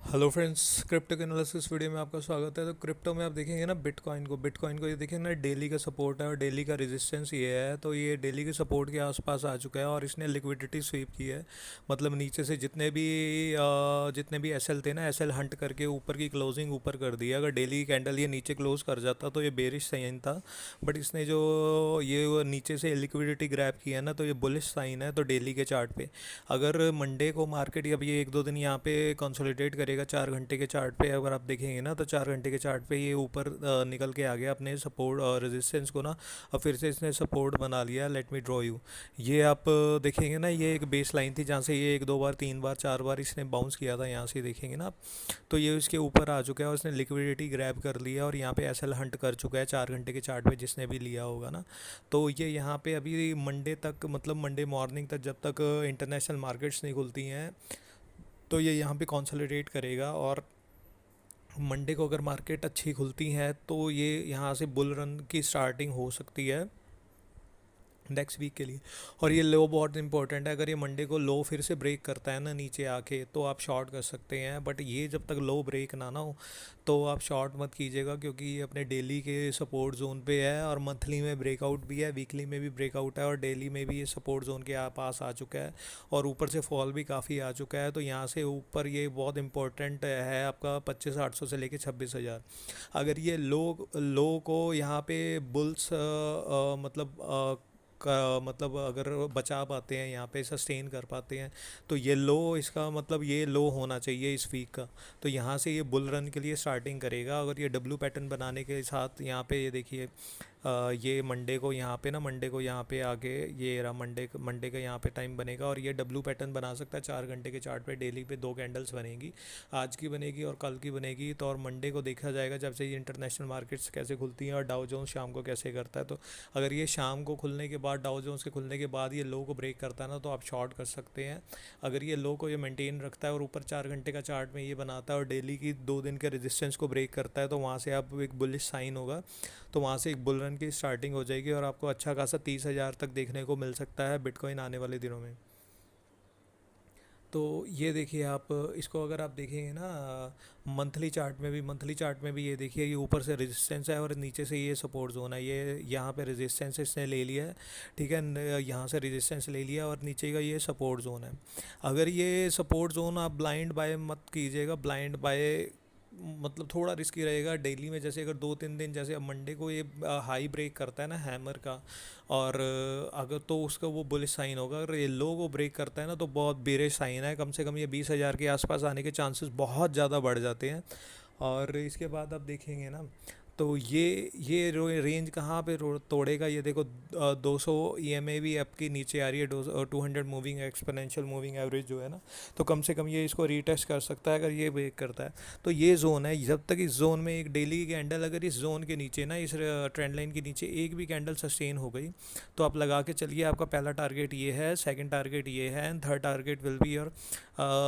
Hello friends, crypto के analysis video में आपका स्वागत है। तो क्रिप्टो में आप देखेंगे ना बिटकॉइन को ये देखेंगे ना, डेली का सपोर्ट है और डेली का रेजिस्टेंस ये है। तो ये डेली के सपोर्ट के आसपास आ चुका है और इसने लिक्विडिटी स्वीप की है। मतलब नीचे से जितने भी एसएल थे ना, एसएल हंट करके ऊपर की क्लोजिंग ऊपर कर दी। अगर डेली कैंडल ये नीचे क्लोज कर जाता तो ये बेरिश साइन था। बट इसने जो ये वो नीचे से लिक्विडिटी ग्रैब किया है ना, तो ये बुलिश साइन है। तो डेली के चार्ट पे अगर मंडे को मार्केट अब ये एक दो दिन यहाँ पे कंसोलिडेट करेगा 4 घंटे के चार्ट पे, अगर आप देखेंगे ना तो 4 घंटे के चार्ट पे ये ऊपर निकल के आ गया अपने सपोर्ट और रेजिस्टेंस को ना। अब फिर से इसने सपोर्ट बना लिया। Let me draw you. ये आप देखेंगे ना, ये एक बेस लाइन थी जहाँ से ये एक दो बार तीन बार चार बार इसने बाउंस किया था। यहाँ से देखेंगे ना आप, तो ये इसके ऊपर आ चुका है और इसने लिक्विडिटी ग्रैब कर लिया और यहाँ पे एसएल हंट कर चुका है 4 घंटे के चार्ट पे, जिसने भी लिया होगा ना। तो ये यहाँ पे अभी मंडे तक, मतलब मंडे मॉर्निंग तक, जब तक इंटरनेशनल मार्केट्स नहीं खुलती हैं, तो ये यहाँ पे कंसोलिडेट करेगा। और मंडे को अगर मार्केट अच्छी खुलती है तो ये यहाँ से बुल रन की स्टार्टिंग हो सकती है नेक्स्ट वीक के लिए। और ये लो बहुत इंपॉर्टेंट है। अगर ये मंडे को लो फिर से ब्रेक करता है ना नीचे आके, तो आप शॉर्ट कर सकते हैं। बट ये जब तक लो ब्रेक ना हो तो आप शॉर्ट मत कीजिएगा, क्योंकि ये अपने डेली के सपोर्ट जोन पे है और मंथली में ब्रेकआउट भी है, वीकली में भी ब्रेकआउट है और डेली में भी ये सपोर्ट जोन के पास आ चुका है। और ऊपर से फॉल भी काफ़ी आ चुका है। तो यहाँ से ऊपर ये बहुत इंपॉर्टेंट है आपका 25,800 से लेके 26,000। अगर ये लो लो को यहाँ पे बुल्स का मतलब अगर बचा पाते हैं, यहाँ पे सस्टेन कर पाते हैं, तो ये लो, इसका मतलब ये लो होना चाहिए इस वीक का। तो यहाँ से ये बुल रन के लिए स्टार्टिंग करेगा। अगर ये डब्लू पैटर्न बनाने के साथ यहाँ पे ये देखिए, ये मंडे को यहाँ पे ना, मंडे को यहाँ पे आगे ये रहा, मंडे का यहाँ पे टाइम बनेगा और ये डब्लू पैटर्न बना सकता है 4 घंटे के चार्ट पे। डेली पे दो कैंडल्स बनेगी, आज की बनेगी और कल की बनेगी। तो और मंडे को देखा जाएगा जब से ये इंटरनेशनल मार्केट्स कैसे खुलती हैं और डाउ जोन्स शाम को कैसे करता है। तो अगर ये शाम को खुलने के बाद, डाउ जोन्स के खुलने के बाद ये लो को ब्रेक करता है ना, तो आप शॉर्ट कर सकते हैं। अगर ये लो को ये मेंटेन रखता है और ऊपर 4 घंटे का चार्ट में ये बनाता है और डेली की 2 दिन के रेजिस्टेंस को ब्रेक करता है, तो वहाँ से आप एक बुलिश साइन होगा। तो वहाँ से एक बुल रन की स्टार्टिंग हो जाएगी और आपको अच्छा खासा 30,000 तक देखने को मिल सकता है बिटकॉइन आने वाले दिनों में। तो ये देखिए आप, इसको अगर आप देखेंगे ना मंथली चार्ट में भी ये देखिए, ये ऊपर से रेजिस्टेंस है और नीचे से ये सपोर्ट जोन है। ये यहाँ पे रेजिस्टेंस इसने ले लिया है, ठीक है। यहाँ से रेजिस्टेंस ले लिया और नीचे का ये सपोर्ट जोन है। अगर ये सपोर्ट जोन आप ब्लाइंड बाय मत कीजिएगा। ब्लाइंड बाय मतलब थोड़ा रिस्की रहेगा डेली में। जैसे अगर 2-3 दिन, जैसे अब मंडे को ये हाई ब्रेक करता है ना हैमर का, और अगर तो उसका वो बुलिश साइन होगा। अगर ये लो को ब्रेक करता है ना, तो बहुत बेरिश साइन है। कम से कम ये 20,000 के आसपास आने के चांसेस बहुत ज़्यादा बढ़ जाते हैं। और इसके बाद आप देखेंगे ना, तो ये रेंज कहाँ पे तोड़ेगा, ये देखो 200 ईएमए भी आपकी नीचे आ रही है। 200 मूविंग एक्सपोनेंशियल मूविंग एवरेज जो है ना, तो कम से कम ये इसको रीटेस्ट कर सकता है अगर ये ब्रेक करता है। तो ये जोन है, जब तक इस जोन में एक डेली की कैंडल अगर इस जोन के नीचे ना, इस ट्रेंड लाइन के नीचे एक भी कैंडल सस्टेन हो गई, तो आप लगा के चलिए आपका पहला टारगेट ये है, सेकंड टारगेट ये है, and third target will be और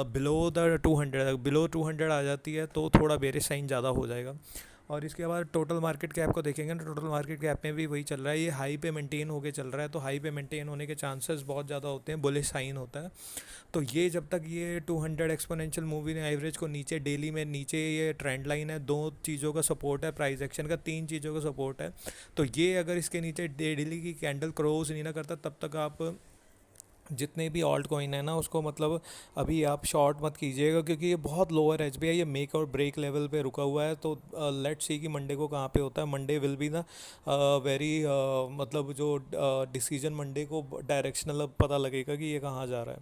बिलो द 200। बिलो 200 आ जाती है तो थोड़ा बेरिश साइन ज़्यादा हो जाएगा। और इसके बाद टोटल मार्केट कैप को देखेंगे ना, टोटल मार्केट कैप में भी वही चल रहा है। ये हाई पे मेंटेन होके चल रहा है, तो हाई पे मेंटेन होने के चांसेस बहुत ज़्यादा होते हैं, बुलिश साइन होता है। तो ये जब तक ये 200 एक्सपोनेंशियल मूविंग एवरेज को नीचे, डेली में नीचे, ये ट्रेंड लाइन है, दो चीज़ों का सपोर्ट है, प्राइस एक्शन का तीन चीज़ों का सपोर्ट है। तो ये अगर इसके नीचे डेली की कैंडल क्रॉस नहीं ना करता, तब तक आप जितने भी ऑल्ट कॉइन है ना उसको, मतलब अभी आप शॉर्ट मत कीजिएगा, क्योंकि ये बहुत लोअर एच पे है। ये मेक और ब्रेक लेवल पे रुका हुआ है। तो लेट्स सी कि मंडे को कहाँ पे होता है। मंडे विल बी ना वेरी, मतलब जो डिसीजन मंडे को डायरेक्शनल पता लगेगा कि ये कहाँ जा रहा है।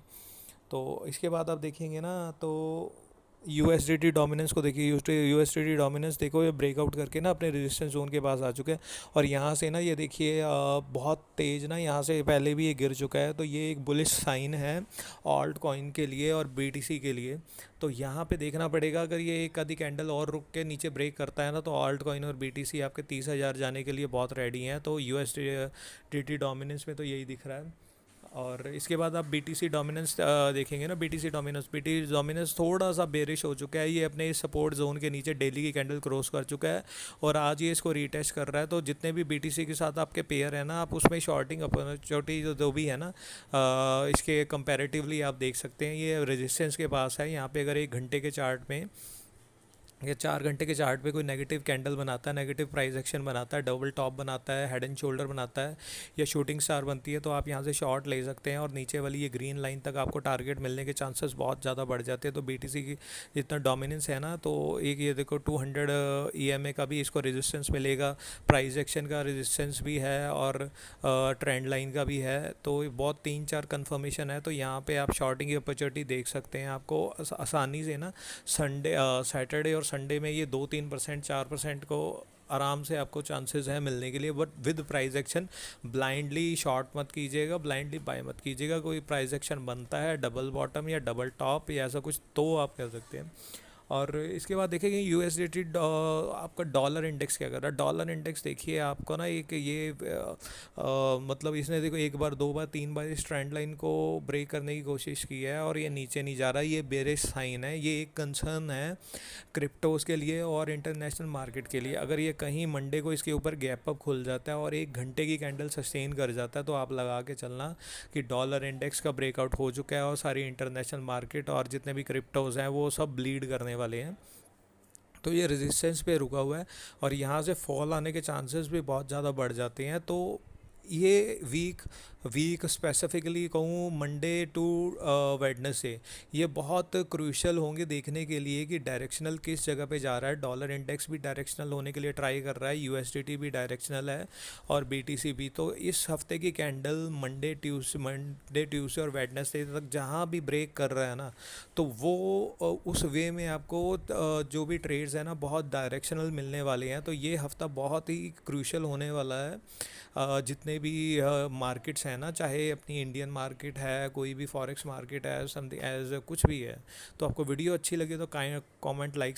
तो इसके बाद आप देखेंगे ना, तो यूएसडीटी डोमिनेंस को देखिए। यूएसडीटी डोमिनेंस देखो, ये ब्रेकआउट करके ना अपने रेजिस्टेंस जोन के पास आ चुके हैं। और यहाँ से ना ये देखिए बहुत तेज़ ना, यहाँ से पहले भी ये गिर चुका है। तो ये एक बुलिश साइन है ऑल्ट कॉइन के लिए और बीटीसी के लिए। तो यहाँ पे देखना पड़ेगा, अगर ये एक आधी कैंडल और रुक के नीचे ब्रेक करता है ना, तो ऑल्ट कॉइन और बीटीसी आपके 30,000 जाने के लिए बहुत रेडी हैं। तो यूएसडीटी डोमिनेंस में तो यही दिख रहा है। और इसके बाद आप BTC डोमिनेंस देखेंगे ना, BTC डोमिनेंस थोड़ा सा बेरिश हो चुका है, ये अपने सपोर्ट जोन के नीचे डेली की कैंडल क्रॉस कर चुका है और आज ये इसको रीटेस्ट कर रहा है। तो जितने भी BTC के साथ आपके पेयर है ना, आप उसमें शॉर्टिंग अपॉर्चुनिटी जो भी है ना, इसके कंपैरेटिवली आप देख सकते हैं ये रेजिस्टेंस के पास है। यहाँ पे अगर 1 घंटे के चार्ट में या 4 घंटे के चार्ट पे कोई नेगेटिव कैंडल बनाता है, नेगेटिव प्राइस एक्शन बनाता है, डबल टॉप बनाता है, हेड एंड शोल्डर बनाता है या शूटिंग स्टार बनती है, तो आप यहाँ से शॉर्ट ले सकते हैं और नीचे वाली ये ग्रीन लाइन तक आपको टारगेट मिलने के चांसेस बहुत ज़्यादा बढ़ जाते हैं। तो BTC की जितना डोमिनेंस है ना, तो एक ये देखो 200 EMA का भी इसको रेजिस्टेंस मिलेगा, प्राइस एक्शन का रेजिस्टेंस भी है और ट्रेंड लाइन का भी है। तो ये बहुत 3-4 कन्फर्मेशन है। तो यहाँ पे आप शॉर्टिंग की अपॉर्चुनिटी देख सकते हैं। आपको आसानी से ना सैटरडे और संडे में ये 2-3%, 4% को आराम से आपको चांसेस है मिलने के लिए। But with price action, blindly short मत कीजिएगा, ब्लाइंडली बाय मत कीजिएगा। कोई प्राइस एक्शन बनता है डबल बॉटम या डबल टॉप या ऐसा कुछ, तो आप कर सकते हैं। और इसके बाद देखेंगे USDT आपका डॉलर इंडेक्स क्या कर रहा है। डॉलर इंडेक्स देखिए आपको ना, एक ये मतलब इसने देखो 1 बार 2 बार 3 बार इस ट्रेंड लाइन को ब्रेक करने की कोशिश की है और ये नीचे नहीं जा रहा। ये बेरिश साइन है, ये एक कंसर्न है क्रिप्टोज़ के लिए और इंटरनेशनल मार्केट के लिए। अगर ये कहीं मंडे को इसके ऊपर गैप अप खुल जाता है और 1 घंटे की कैंडल सस्टेन कर जाता है, तो आप लगा के चलना कि डॉलर इंडेक्स का ब्रेकआउट हो चुका है और सारी इंटरनेशनल मार्केट और जितने भी क्रिप्टोज़ हैं वो सब ब्लीड करने वाले हैं। तो ये रेजिस्टेंस पे रुका हुआ है और यहाँ से फॉल आने के चांसेस भी बहुत ज़्यादा बढ़ जाते हैं। तो ये वीक स्पेसिफिकली कहूँ मंडे टू वेडनेसडे, ये बहुत क्रूशियल होंगे देखने के लिए कि डायरेक्शनल किस जगह पे जा रहा है। डॉलर इंडेक्स भी डायरेक्शनल होने के लिए ट्राई कर रहा है, USDT भी डायरेक्शनल है और BTC भी। तो इस हफ्ते की कैंडल मंडे ट्यूसडे और वेडनेसडे तक जहाँ भी ब्रेक कर रहा है ना, तो वो उस वे में आपको जो भी ट्रेड्स है ना बहुत डायरेक्शनल मिलने वाले हैं। तो ये हफ्ता बहुत ही क्रूशियल होने वाला है। जितने भी मार्केट्स हैं ना, चाहे अपनी इंडियन मार्केट है, कोई भी फॉरेक्स मार्केट है, समथिंग एज कुछ भी है। तो आपको वीडियो अच्छी लगे तो कमेंट, लाइक,